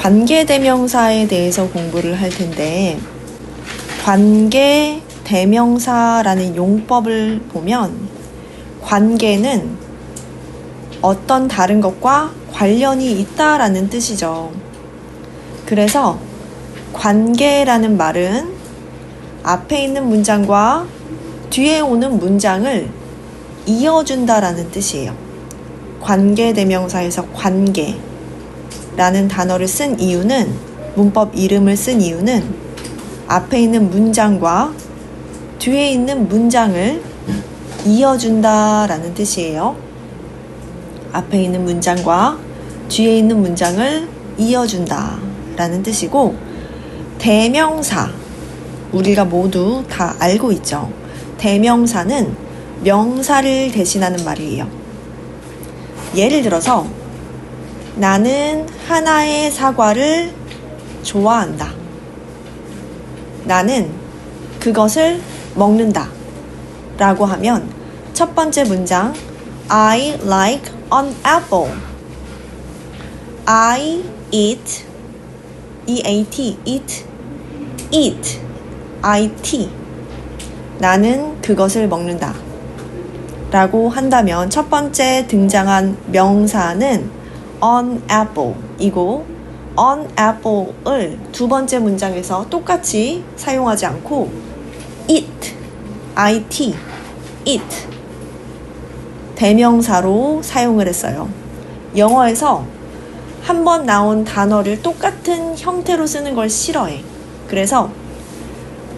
관계대명사에 대해서 공부를 할 텐데, 관계대명사라는 용법을 보면 관계는 어떤 다른 것과 관련이 있다라는 뜻이죠. 그래서 관계라는 말은 앞에 있는 문장과 뒤에 오는 문장을 이어준다라는 뜻이에요. 관계대명사에서 관계라는 단어를 쓴 이유는, 문법 이름을 쓴 이유는 앞에 있는 문장과 뒤에 있는 문장을 이어준다라는 뜻이에요. 앞에 있는 문장과 뒤에 있는 문장을 이어준다라는 뜻이고, 대명사, 우리가 모두 다 알고 있죠. 대명사는 명사를 대신하는 말이에요. 예를 들어서 나는 하나의 사과를 좋아한다. 나는 그것을 먹는다 라고 하면 첫 번째 문장 I like an apple. I eat, E-A-T, eat, I-T. 나는 그것을 먹는다 라고 한다면 첫 번째 등장한 명사는 an apple 이고, an apple을 두 번째 문장에서 똑같이 사용하지 않고 eat, I-T, eat 대명사로 사용을 했어요. 영어에서 한 번 나온 단어를 똑같은 형태로 쓰는 걸 싫어해. 그래서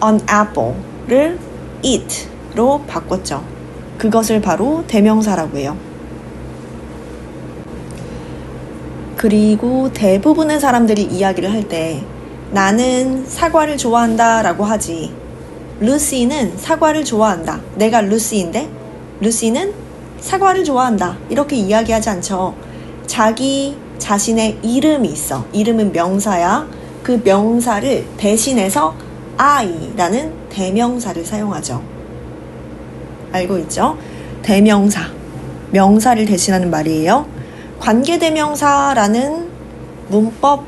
an apple를 eat로 바꿨죠. 그것을 바로 대명사라고 해요. 그리고 대부분의 사람들이 이야기를 할 때 나는 사과를 좋아한다 라고 하지, 루시는 사과를 좋아한다, 내가 루시인데 루시는 사과를 좋아한다 이렇게 이야기하지 않죠. 자기 자신의 이름이 있어. 이름은 명사야. 그 명사를 대신해서 I라는 대명사를 사용하죠. 알고 있죠? 대명사, 명사를 대신하는 말이에요. 관계대명사라는 문법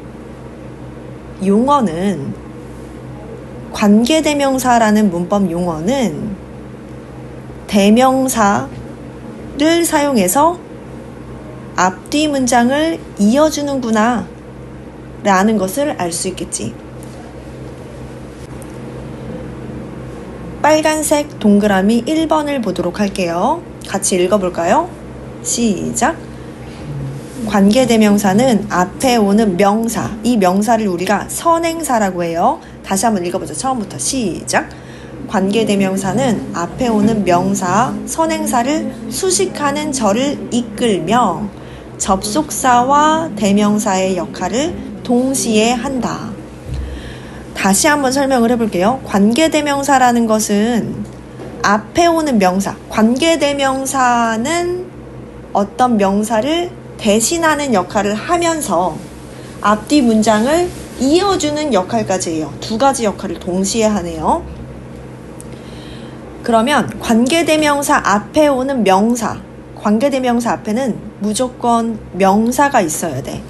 용어는, 관계대명사라는 문법 용어는 대명사를 사용해서 앞뒤 문장을 이어주는구나 라는 것을 알 수 있겠지. 빨간색 동그라미 1번을 보도록 할게요. 같이 읽어볼까요? 시작. 관계대명사는 앞에 오는 명사, 이 명사를 우리가 선행사라고 해요. 다시 한번 읽어보죠. 처음부터 시작. 관계대명사는 앞에 오는 명사, 선행사를 수식하는 절을 이끌며 접속사와 대명사의 역할을 동시에 한다. 다시 한번 설명을 해볼게요. 관계대명사라는 것은 앞에 오는 명사, 관계대명사는 어떤 명사를 대신하는 역할을 하면서 앞뒤 문장을 이어주는 역할까지 해요. 두 가지 역할을 동시에 하네요. 그러면 관계대명사 앞에 오는 명사, 관계대명사 앞에는 무조건 명사가 있어야 돼.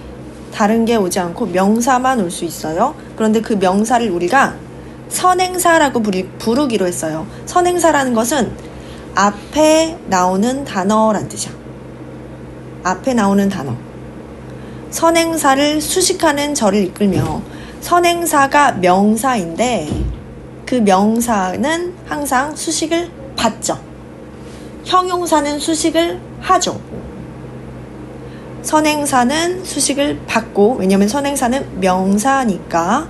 다른 게 오지 않고 명사만 올 수 있어요. 그런데 그 명사를 우리가 선행사라고 부르기로 했어요. 선행사라는 것은 앞에 나오는 단어란 뜻이야. 앞에 나오는 단어. 선행사를 수식하는 절을 이끌며, 선행사가 명사인데 그 명사는 항상 수식을 받죠. 형용사는 수식을 하죠. 선행사는 수식을 받고, 왜냐면 선행사는 명사니까.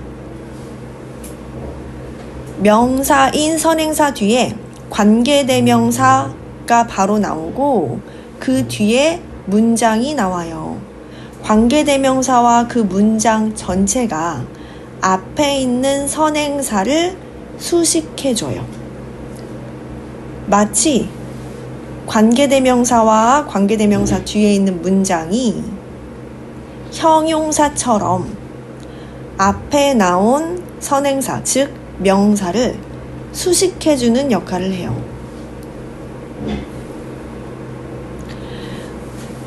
명사인 선행사 뒤에 관계대명사가 바로 나오고 그 뒤에 문장이 나와요. 관계대명사와 그 문장 전체가 앞에 있는 선행사를 수식해줘요. 마치 관계대명사와 관계대명사 뒤에 있는 문장이 형용사처럼 앞에 나온 선행사, 즉 명사를 수식해주는 역할을 해요.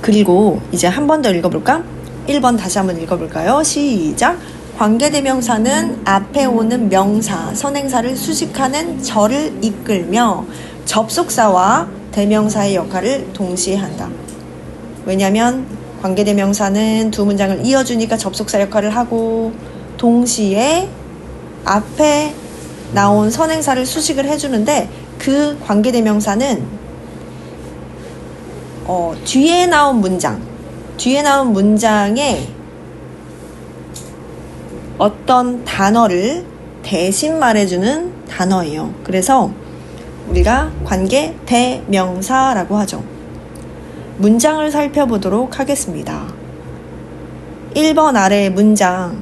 그리고 이제 한 번 더 읽어볼까? 1번 다시 한번 읽어볼까요? 시작. 관계대명사는 앞에 오는 명사, 선행사를 수식하는 절을 이끌며 접속사와 대명사의 역할을 동시에 한다. 왜냐면 관계대명사는 두 문장을 이어주니까 접속사 역할을 하고 동시에 앞에 나온 선행사를 수식을 해주는데 그 관계대명사는 뒤에 나온 문장에 어떤 단어를 대신 말해주는 단어예요. 그래서 우리가 관계대명사라고 하죠. 문장을 살펴보도록 하겠습니다. 1번 아래의 문장,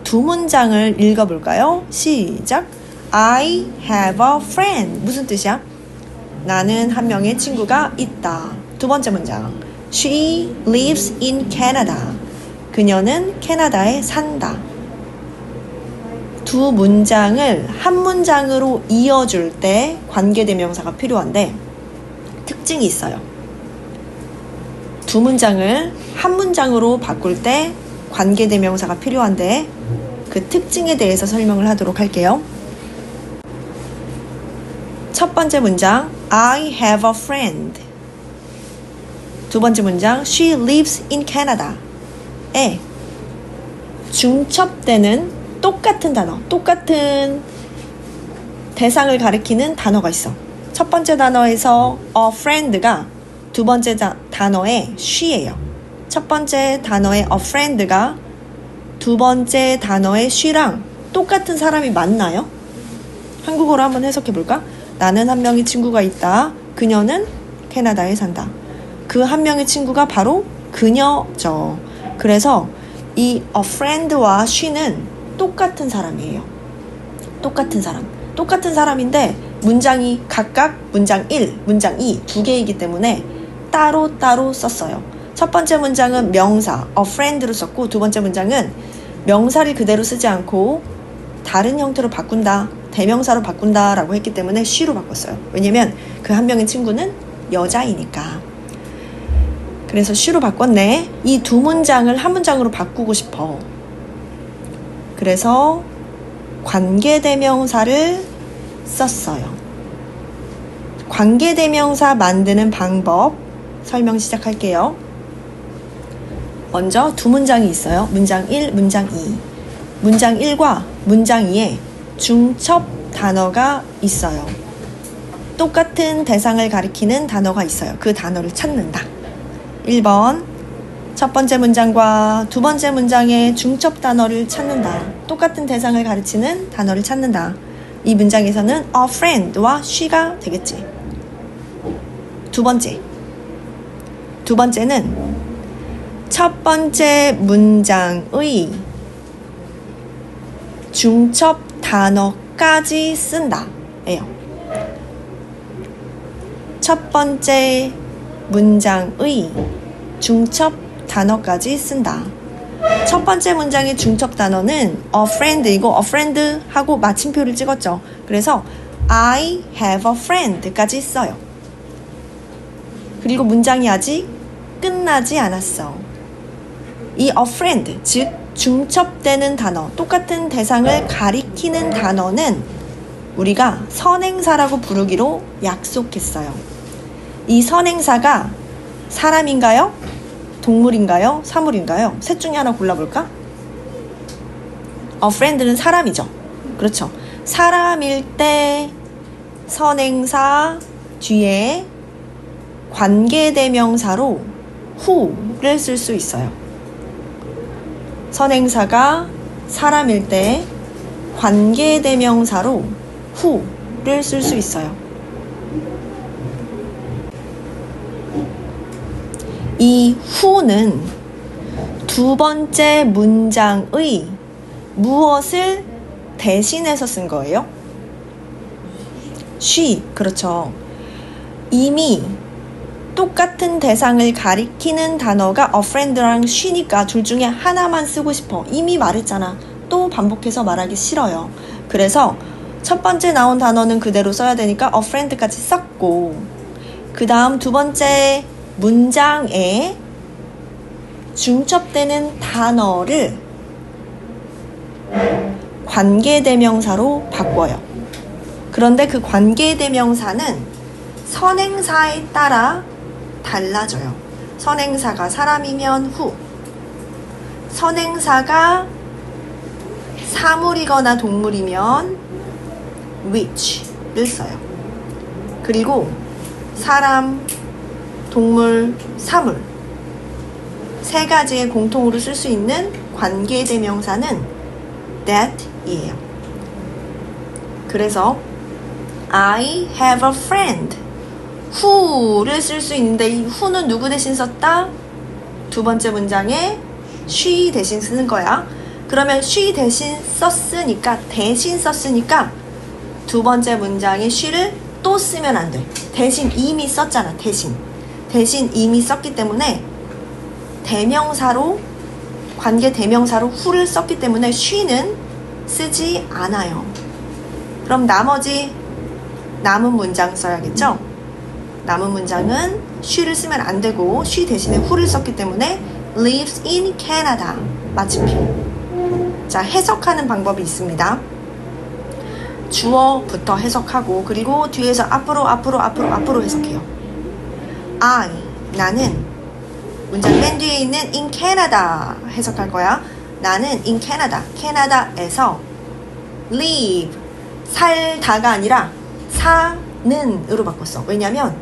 두 문장을 읽어볼까요? 시작. I have a friend. 무슨 뜻이야? 나는 한 명의 친구가 있다. 두 번째 문장. She lives in Canada. 그녀는 캐나다에 산다. 두 문장을 한 문장으로 이어줄 때 관계대명사가 필요한데 특징이 있어요. 두 문장을 한 문장으로 바꿀 때 관계대명사가 필요한데 그 특징에 대해서 설명을 하도록 할게요. 첫 번째 문장 I have a friend. 두 번째 문장 She lives in Canada에 중첩되는 똑같은 단어, 똑같은 대상을 가리키는 단어가 있어. 첫 번째 단어에서 a friend가 두 번째 단어의 she예요. 첫 번째 단어의 a friend가 두 번째 단어의 she랑 똑같은 사람이 맞나요? 한국어로 한번 해석해 볼까? 나는 한 명의 친구가 있다. 그녀는 캐나다에 산다. 그 한 명의 친구가 바로 그녀죠. 그래서 이 a friend와 she는 똑같은 사람이에요. 똑같은 사람. 똑같은 사람인데 문장이 각각 문장 1, 문장 2 두 개이기 때문에 따로따로 썼어요. 첫 번째 문장은 명사 a friend로 썼고 두 번째 문장은 명사를 그대로 쓰지 않고 다른 형태로 바꾼다. 대명사로 바꾼다 라고 했기 때문에 she로 바꿨어요. 왜냐면 그 한 명의 친구는 여자이니까. 그래서 she로 바꿨네. 이 두 문장을 한 문장으로 바꾸고 싶어. 그래서 관계대명사를 썼어요. 관계대명사 만드는 방법 설명 시작할게요. 먼저 두 문장이 있어요. 문장 1, 문장 2. 문장 1과 문장 2에 중첩 단어가 있어요. 똑같은 대상을 가리키는 단어가 있어요. 그 단어를 찾는다. 1번 첫 번째 문장과 두 번째 문장의 중첩 단어를 찾는다. 똑같은 대상을 가리키는 단어를 찾는다. 이 문장에서는 a friend와 she가 되겠지. 두 번째는 첫 번째 문장의 중첩 단어까지 쓴다 예요. 첫 번째 문장의 중첩 단어까지 쓴다. 첫 번째 문장의 중첩 단어는 a friend이고 a friend 하고 마침표를 찍었죠. 그래서 I have a friend까지 써요. 그리고 문장이 아직 끝나지 않았어. 이 a friend, 즉 중첩되는 단어, 똑같은 대상을 가리키는 단어는 우리가 선행사라고 부르기로 약속했어요. 이 선행사가 사람인가요? 동물인가요? 사물인가요? 셋 중에 하나 골라볼까? a friend는 사람이죠. 그렇죠. 사람일 때 선행사 뒤에 관계대명사로 who를 쓸 수 있어요. 선행사가 사람일 때 관계대명사로 who를 쓸 수 있어요. 이 who는 두 번째 문장의 무엇을 대신해서 쓴 거예요? she, 그렇죠. 이미 똑같은 대상을 가리키는 단어가 a friend랑 she니까 둘 중에 하나만 쓰고 싶어. 이미 말했잖아. 또 반복해서 말하기 싫어요. 그래서 첫 번째 나온 단어는 그대로 써야 되니까 a friend까지 썼고 그 다음 두 번째 문장에 중첩되는 단어를 관계대명사로 바꿔요. 그런데 그 관계대명사는 선행사에 따라 달라져요. 선행사가 사람이면 who, 선행사가 사물이거나 동물이면 which를 써요. 그리고 사람, 동물, 사물 세 가지의 공통으로 쓸 수 있는 관계대명사는 that이에요. 그래서 I have a friend who를 쓸 수 있는데 이 who는 누구 대신 썼다? 두 번째 문장에 she 대신 쓰는 거야. 그러면 she 대신 썼으니까 두 번째 문장에 she를 또 쓰면 안 돼. 대신 이미 썼잖아. 대신 이미 썼기 때문에 대명사로 관계 대명사로 who를 썼기 때문에 she는 쓰지 않아요. 그럼 나머지 남은 문장 써야겠죠? 남은 문장은 she를 쓰면 안 되고 she 대신에 who를 썼기 때문에 lives in Canada 마침표. 자, 해석하는 방법이 있습니다. 주어부터 해석하고 그리고 뒤에서 앞으로 해석해요. I, 나는 문장 맨 뒤에 있는 in Canada 해석할 거야. 나는 in Canada, 캐나다에서 live, 살다가 아니라 사는으로 바꿨어. 왜냐면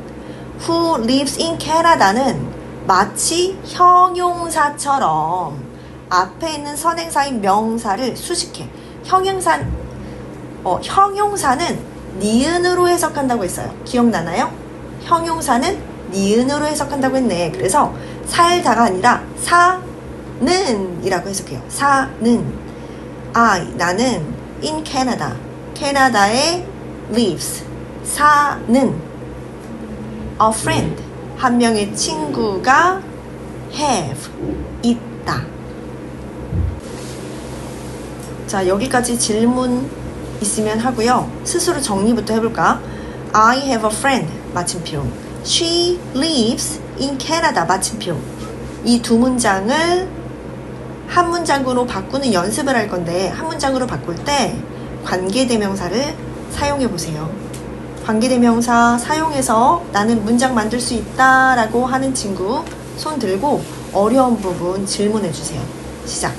who lives in Canada는 마치 형용사처럼 앞에 있는 선행사인 명사를 수식해. 형용사는 니은으로 해석한다고 했어요. 기억나나요? 형용사는 니은으로 해석한다고 했네. 그래서 살다가 아니라 사는 이라고 해석해요. 사는. 나는 in Canada, 캐나다에 lives, 사는 a friend, 한 명의 친구가 have, 있다. 자, 여기까지 질문 있으면 하고요. 스스로 정리부터 해볼까? I have a friend, 마침표. She lives in Canada, 마침표. 이 두 문장을 한 문장으로 바꾸는 연습을 할 건데 한 문장으로 바꿀 때 관계대명사를 사용해 보세요. 관계대명사 사용해서 나는 문장 만들 수 있다 라고 하는 친구 손 들고 어려운 부분 질문해 주세요. 시작.